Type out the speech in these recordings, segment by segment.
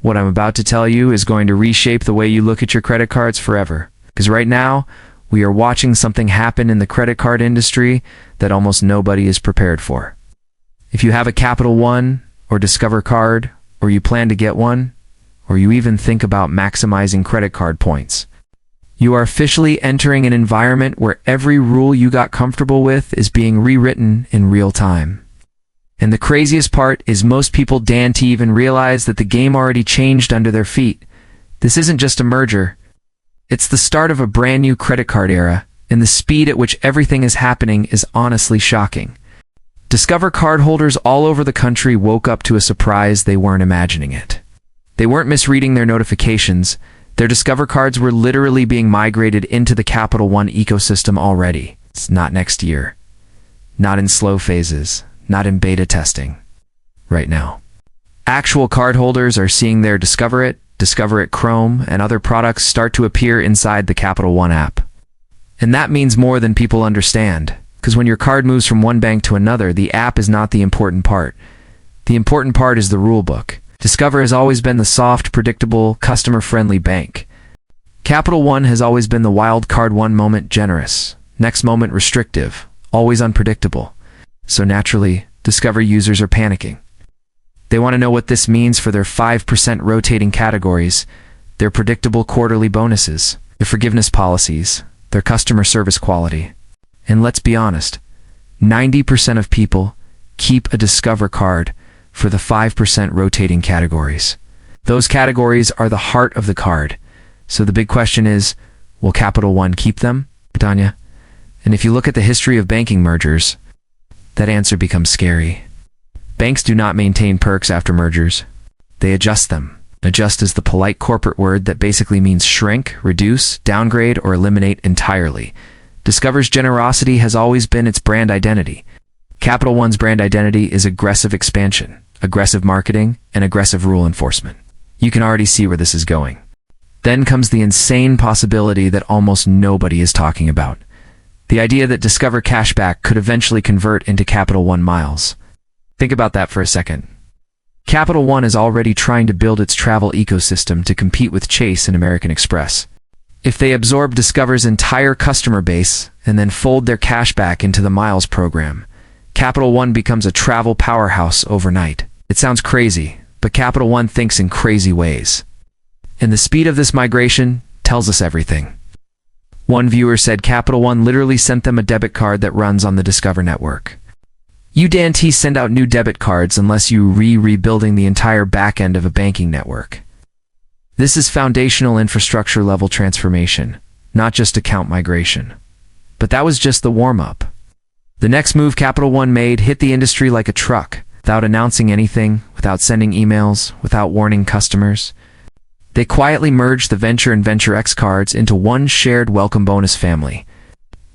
What I'm about to tell you is going to reshape the way you look at your credit cards forever. Because right now, we are watching something happen in the credit card industry that almost nobody is prepared for. If you have a Capital One or Discover card, or you plan to get one, or you even think about maximizing credit card points, you are officially entering an environment where every rule you got comfortable with is being rewritten in real time. And the craziest part is most people don't even realize that the game already changed under their feet. This isn't just a merger. It's the start of a brand new credit card era, and the speed at which everything is happening is honestly shocking. Discover cardholders all over the country woke up to a surprise they weren't imagining it. They weren't misreading their notifications. Their Discover cards were literally being migrated into the Capital One ecosystem already. It's not next year. Not in slow phases. Not in beta testing. Right now. Actual cardholders are seeing their Discover It Chrome, and other products start to appear inside the Capital One app. And that means more than people understand, because when your card moves from one bank to another, the app is not the important part. The important part is the rulebook. Discover has always been the soft, predictable, customer-friendly bank. Capital One has always been the wild card, one moment generous, next moment restrictive, always unpredictable. So naturally, Discover users are panicking. They want to know what this means for their 5% rotating categories, their predictable quarterly bonuses, their forgiveness policies, their customer service quality. And let's be honest, 90% of people keep a Discover card for the 5% rotating categories. Those categories are the heart of the card. So the big question is, will Capital One keep them, Tanya? And if you look at the history of banking mergers, that answer becomes scary. Banks do not maintain perks after mergers. They adjust them. Adjust is the polite corporate word that basically means shrink, reduce, downgrade, or eliminate entirely. Discover's generosity has always been its brand identity. Capital One's brand identity is aggressive expansion, aggressive marketing, and aggressive rule enforcement. You can already see where this is going. Then comes the insane possibility that almost nobody is talking about. The idea that Discover cashback could eventually convert into Capital One miles. Think about that for a second. Capital One is already trying to build its travel ecosystem to compete with Chase and American Express. If they absorb Discover's entire customer base and then fold their cashback into the miles program, Capital One becomes a travel powerhouse overnight. It sounds crazy, but Capital One thinks in crazy ways. And the speed of this migration tells us everything. One viewer said Capital One literally sent them a debit card that runs on the Discover network. You can't send out new debit cards unless you rebuilding the entire back end of a banking network. This is foundational infrastructure level transformation, not just account migration. But that was just the warm-up. The next move Capital One made hit the industry like a truck, without announcing anything, without sending emails, without warning customers. They quietly merged the Venture and Venture X cards into one shared welcome bonus family.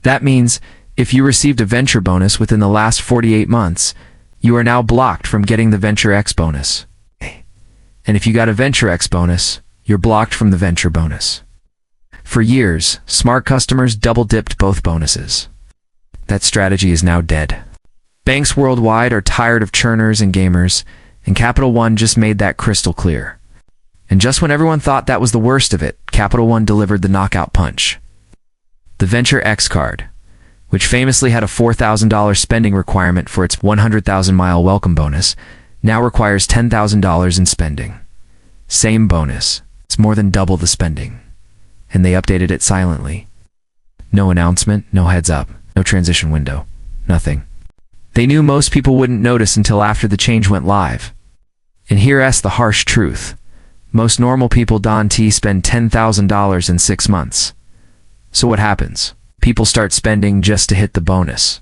That means, if you received a Venture bonus within the last 48 months, you are now blocked from getting the Venture X bonus. And if you got a Venture X bonus, you're blocked from the Venture bonus. For years, smart customers double-dipped both bonuses. That strategy is now dead. Banks worldwide are tired of churners and gamers, and Capital One just made that crystal clear. And just when everyone thought that was the worst of it, Capital One delivered the knockout punch. The Venture X card, which famously had a $4,000 spending requirement for its 100,000-mile welcome bonus, now requires $10,000 in spending. Same bonus. It's more than double the spending. And they updated it silently. No announcement, no heads up, no transition window, nothing. They knew most people wouldn't notice until after the change went live. And here's the harsh truth. Most normal people don't spend $10,000 in 6 months. So what happens? People start spending just to hit the bonus.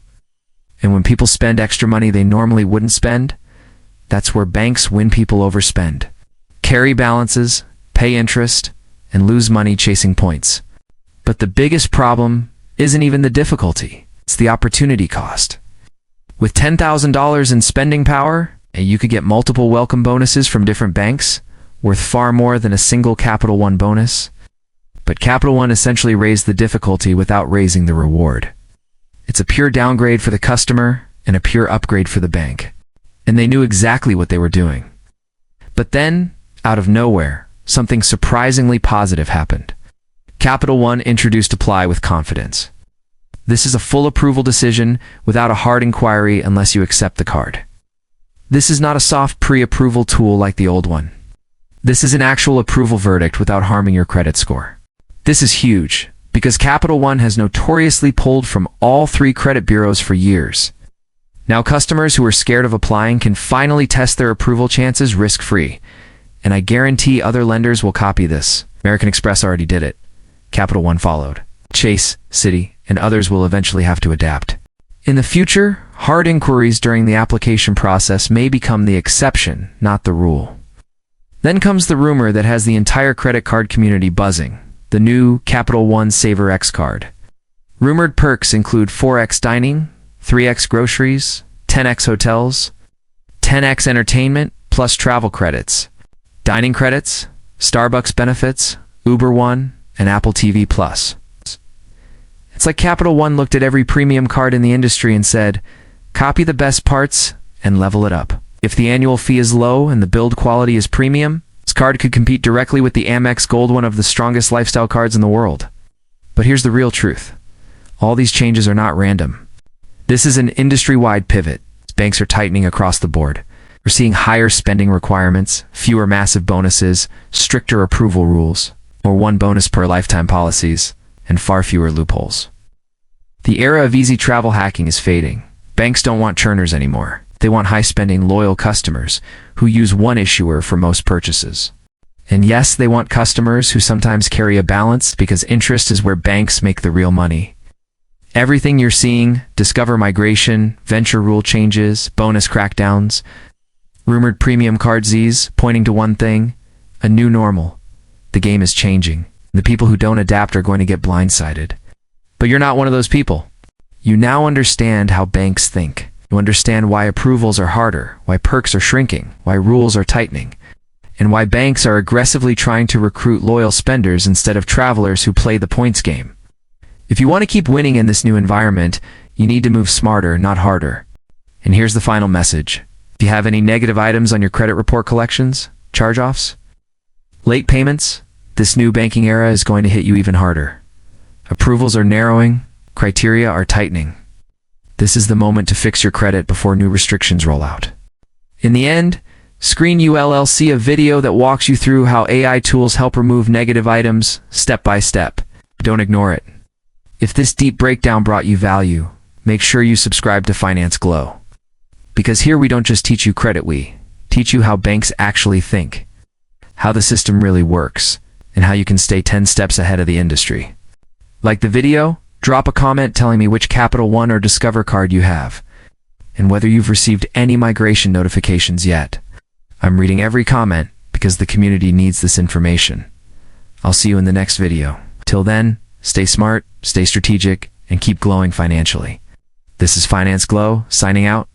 And when people spend extra money they normally wouldn't spend, that's where banks win people overspend. Carry balances, pay interest, and lose money chasing points. But the biggest problem isn't even the difficulty. It's the opportunity cost. With $10,000 in spending power, you could get multiple welcome bonuses from different banks, worth far more than a single Capital One bonus. But Capital One essentially raised the difficulty without raising the reward. It's a pure downgrade for the customer and a pure upgrade for the bank. And they knew exactly what they were doing. But then, out of nowhere, something surprisingly positive happened. Capital One introduced Apply with confidence. This is a full approval decision without a hard inquiry unless you accept the card. This is not a soft pre-approval tool like the old one. This is an actual approval verdict without harming your credit score. This is huge, because Capital One has notoriously pulled from all 3 credit bureaus for years. Now customers who are scared of applying can finally test their approval chances risk-free, and I guarantee other lenders will copy this. American Express already did it. Capital One followed. Chase, Citi, and others will eventually have to adapt. In the future, hard inquiries during the application process may become the exception, not the rule. Then comes the rumor that has the entire credit card community buzzing, the new Capital One Saver X card. Rumored perks include 4x dining, 3x groceries, 10x hotels, 10x entertainment, plus travel credits, dining credits, Starbucks benefits, Uber One, and Apple TV Plus. It's like Capital One looked at every premium card in the industry and said, copy the best parts and level it up. If the annual fee is low and the build quality is premium, this card could compete directly with the Amex Gold, one of the strongest lifestyle cards in the world. But here's the real truth. All these changes are not random. This is an industry-wide pivot. Banks are tightening across the board. We're seeing higher spending requirements, fewer massive bonuses, stricter approval rules, or 1 bonus per lifetime policies, and far fewer loopholes. The era of easy travel hacking is fading. Banks don't want churners anymore. They want high-spending, loyal customers who use one issuer for most purchases. And yes, they want customers who sometimes carry a balance, because interest is where banks make the real money. Everything you're seeing, Discover migration, venture rule changes, bonus crackdowns, rumored premium card Zs, pointing to one thing: a new normal. The game is changing. The people who don't adapt are going to get blindsided. But you're not one of those people. You now understand how banks think. You understand why approvals are harder, why perks are shrinking, why rules are tightening, and why banks are aggressively trying to recruit loyal spenders instead of travelers who play the points game. If you want to keep winning in this new environment, you need to move smarter, not harder. And here's the final message. If you have any negative items on your credit report collections, charge-offs, late payments, this new banking era is going to hit you even harder. Approvals are narrowing, criteria are tightening. This is the moment to fix your credit before new restrictions roll out. In the end, Screen ULLC a video that walks you through how AI tools help remove negative items step by step. Don't ignore it. If this deep breakdown brought you value, make sure you subscribe to Finance Glow. Because here we don't just teach you credit, we teach you how banks actually think, how the system really works, and how you can stay 10 steps ahead of the industry. Like the video? Drop a comment telling me which Capital One or Discover card you have, and whether you've received any migration notifications yet. I'm reading every comment because the community needs this information. I'll see you in the next video. Till then, stay smart, stay strategic, and keep glowing financially. This is Finance Glow, signing out.